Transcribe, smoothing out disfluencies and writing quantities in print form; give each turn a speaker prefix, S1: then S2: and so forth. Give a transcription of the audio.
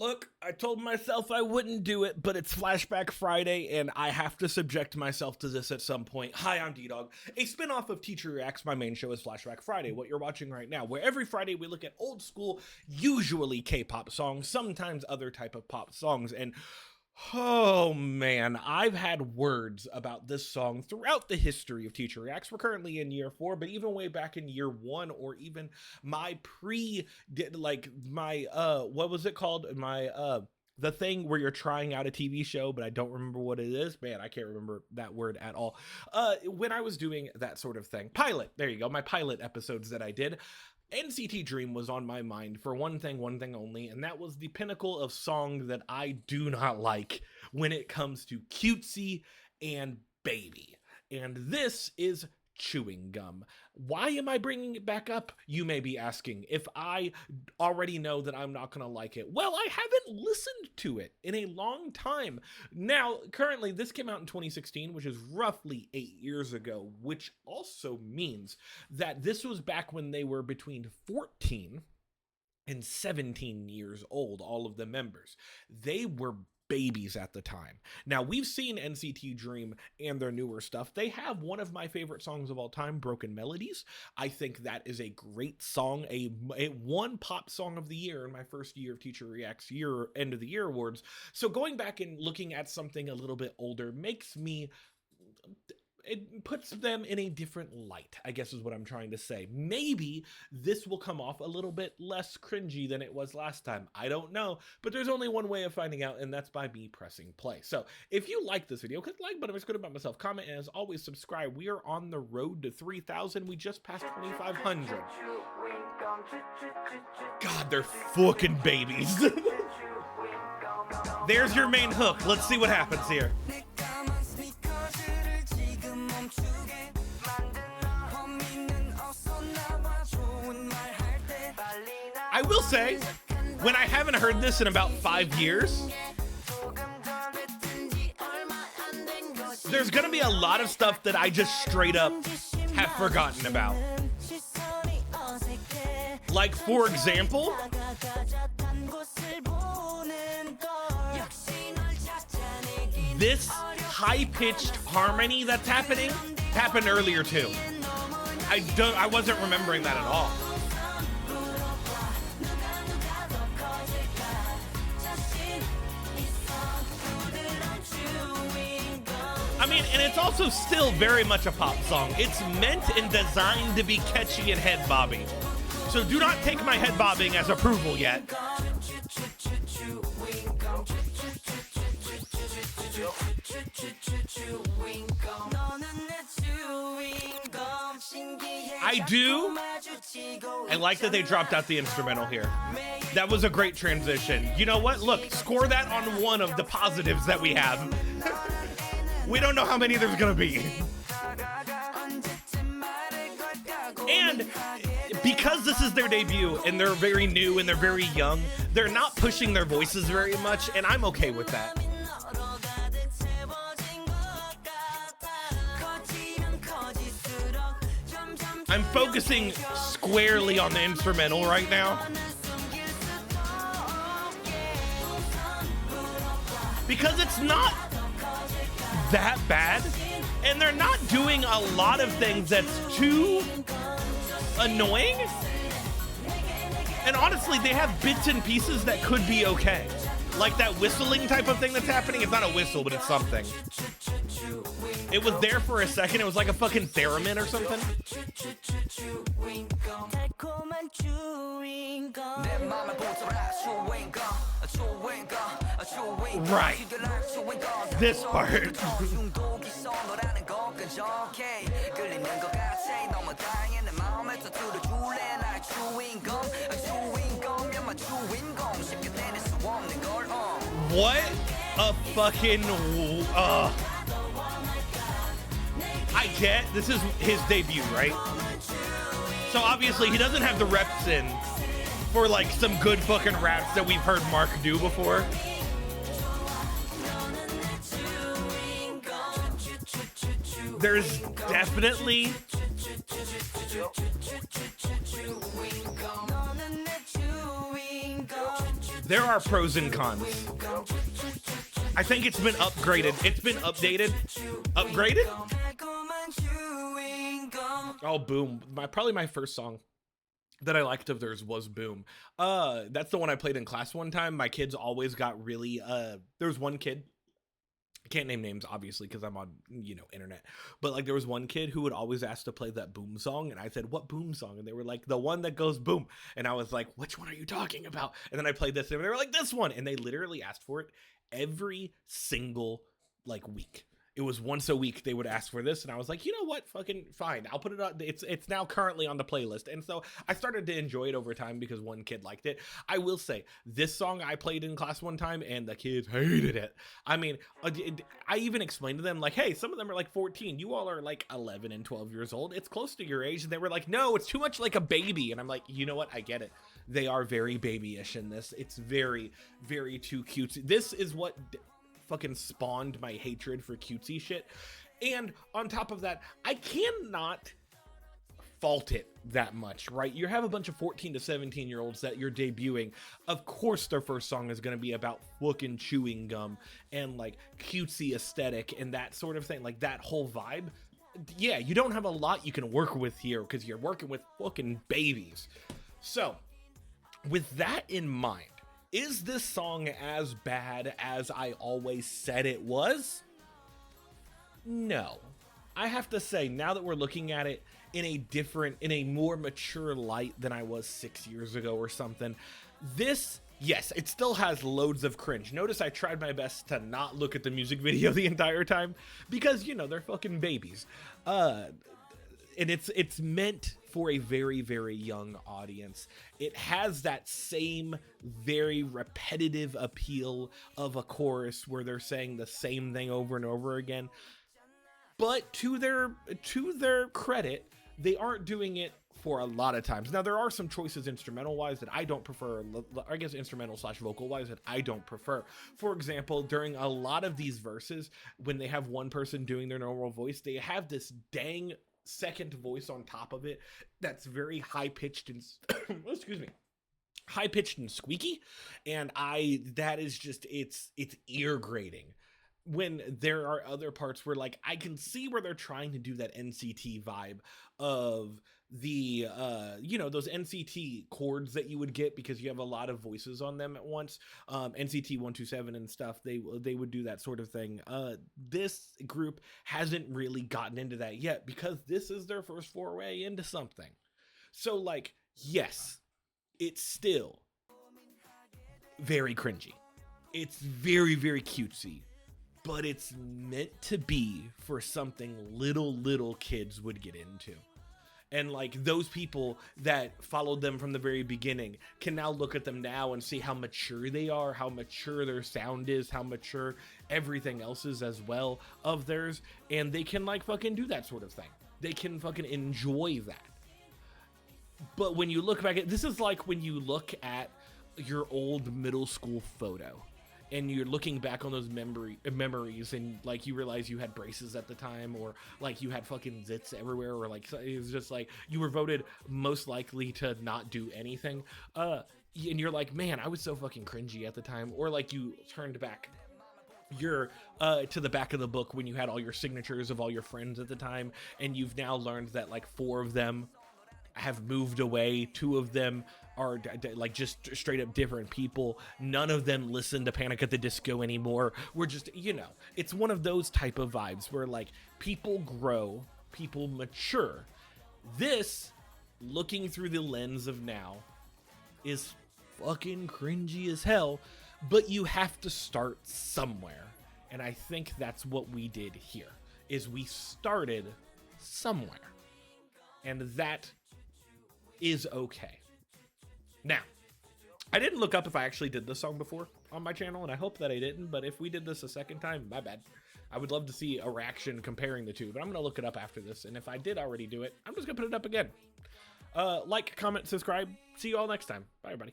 S1: Look, I told myself I wouldn't do it, but it's Flashback Friday, and I have to subject myself to this at some point. Hi, I'm Ddog, a spin-off of Teacher Reacts. My main show is Flashback Friday, what you're watching right now, where every Friday we look at old school, usually K-pop songs, sometimes other type of pop songs, and oh man, I've had words about this song throughout the history of Teacher Reacts. We're currently in year 4, but even way back in year 1, or even my what was it called? The thing where you're trying out a TV show, but I don't remember what it is. Man, I can't remember that word at all. When I was doing that sort of thing. Pilot, there you go, my pilot episodes that I did. NCT Dream was on my mind for one thing only, and that was the pinnacle of song that I do not like when it comes to cutesy and baby. And this is Chewing Gum. Why am I bringing it back up, you may be asking, if I already know that I'm not gonna like it? Well, I haven't listened to it in a long time. Now, currently, this came out in 2016, which is roughly 8 years ago, which also means that this was back when they were between 14 and 17 years old, all of the members. They were babies at the time. Now, we've seen NCT Dream and their newer stuff. They have one of my favorite songs of all time, Broken Melodies. I think that is a great song, a one pop song of the year in my first year of Teacher Reacts end of the year awards. So going back and looking at something a little bit older it puts them in a different light, I guess is what I'm trying to say. Maybe this will come off a little bit less cringy than it was last time. I don't know, but there's only one way of finding out, and that's by me pressing play. So if you like this video, click the like button, it's good about myself, comment, and as always, subscribe. We are on the road to 3,000. We just passed 2,500. God, they're fucking babies. There's your main hook. Let's see what happens here. I will say, when I haven't heard this in about 5 years, there's gonna be a lot of stuff that I just straight up have forgotten about. Like, for example, this high-pitched harmony that's happened earlier too. I wasn't remembering that at all. I mean, and it's also still very much a pop song. It's meant and designed to be catchy and head bobbing. So do not take my head bobbing as approval yet. I like that they dropped out the instrumental here. That was a great transition. You know what? Look, score that on one of the positives that we have. We don't know how many there's gonna be. And because this is their debut and they're very new and they're very young, they're not pushing their voices very much, and I'm okay with that. I'm focusing squarely on the instrumental right now, because it's not that bad, and they're not doing a lot of things that's too annoying. And honestly, they have bits and pieces that could be okay. Like that whistling type of thing that's happening. It's not a whistle, but it's something. It was there for a second. It was like a fucking theremin or something. Right. This part. What a fucking I get this is his debut, right? So obviously he doesn't have the reps in for like some good fucking raps that we've heard Mark do before. There's definitely There are pros and cons. I think it's been upgraded. It's been updated. Upgraded? Oh, Boom. Probably my first song that I liked of theirs was Boom. That's the one I played in class one time. My kids always got really, there was one kid, I can't name names obviously because I'm on, internet, but like there was one kid who would always ask to play that Boom song, and I said, what Boom song? And they were like, the one that goes boom. And I was like, which one are you talking about? And then I played this and they were like, this one. And they literally asked for it every single like week. It was once a week they would ask for this, and I was like, you know what, fucking fine, I'll put it on. It's now currently on the playlist. And so I started to enjoy it over time because one kid liked it. I will say, this song I played in class one time and the kids hated it. I mean, I even explained to them like, hey, some of them are like 14, you all are like 11 and 12 years old, it's close to your age. And they were like, no, it's too much like a baby. And I'm like, you know what, I get it, they are very babyish in this. It's very, very too cute. This is what fucking spawned my hatred for cutesy shit. And on top of that, I cannot fault it that much, right? You have a bunch of 14 to 17 year olds that you're debuting. Of course their first song is going to be about fucking chewing gum and like cutesy aesthetic and that sort of thing, like that whole vibe. Yeah, you don't have a lot you can work with here because you're working with fucking babies. So with that in mind, is this song as bad as I always said it was? No. I have to say, now that we're looking at it in a more mature light than I was 6 years ago or something, this, yes, it still has loads of cringe. Notice I tried my best to not look at the music video the entire time because, they're fucking babies. And it's meant for a very, very young audience. It has that same very repetitive appeal of a chorus where they're saying the same thing over and over again. But to their credit, they aren't doing it for a lot of times. Now, there are some choices instrumental wise that I don't prefer, I guess instrumental / vocal wise that I don't prefer. For example, during a lot of these verses, when they have one person doing their normal voice, they have this dang second voice on top of it that's very high-pitched and excuse me, high-pitched and squeaky, and that is just, it's ear grating. When there are other parts where like I can see where they're trying to do that NCT vibe of the those NCT chords that you would get because you have a lot of voices on them at once, NCT 127 and stuff, they would do that sort of thing. This group hasn't really gotten into that yet because this is their first foray into something. So like, yes, it's still very cringy, it's very, very cutesy, but it's meant to be for something little kids would get into. And like those people that followed them from the very beginning can now look at them now and see how mature they are, how mature their sound is, how mature everything else is as well of theirs. And they can like fucking do that sort of thing. They can fucking enjoy that. But when you look back at, this is like when you look at your old middle school photo and you're looking back on those memories and like you realize you had braces at the time, or like you had fucking zits everywhere, or like it was just like you were voted most likely to not do anything, and you're like, man, I was so fucking cringy at the time. Or like you turned back your to the back of the book when you had all your signatures of all your friends at the time, and you've now learned that like 4 of them have moved away, 2 of them are like just straight up different people, none of them listen to Panic at the Disco anymore. We're just, it's one of those type of vibes where like people grow, people mature. This, looking through the lens of now, is fucking cringy as hell, but you have to start somewhere. And I think that's what we did here, is we started somewhere, and that is okay. Now, I didn't look up if I actually did this song before on my channel, and I hope that I didn't, but if we did this a second time, my bad. I would love to see a reaction comparing the two, but I'm going to look it up after this, and if I did already do it, I'm just going to put it up again. Like, comment, subscribe. See you all next time. Bye, everybody.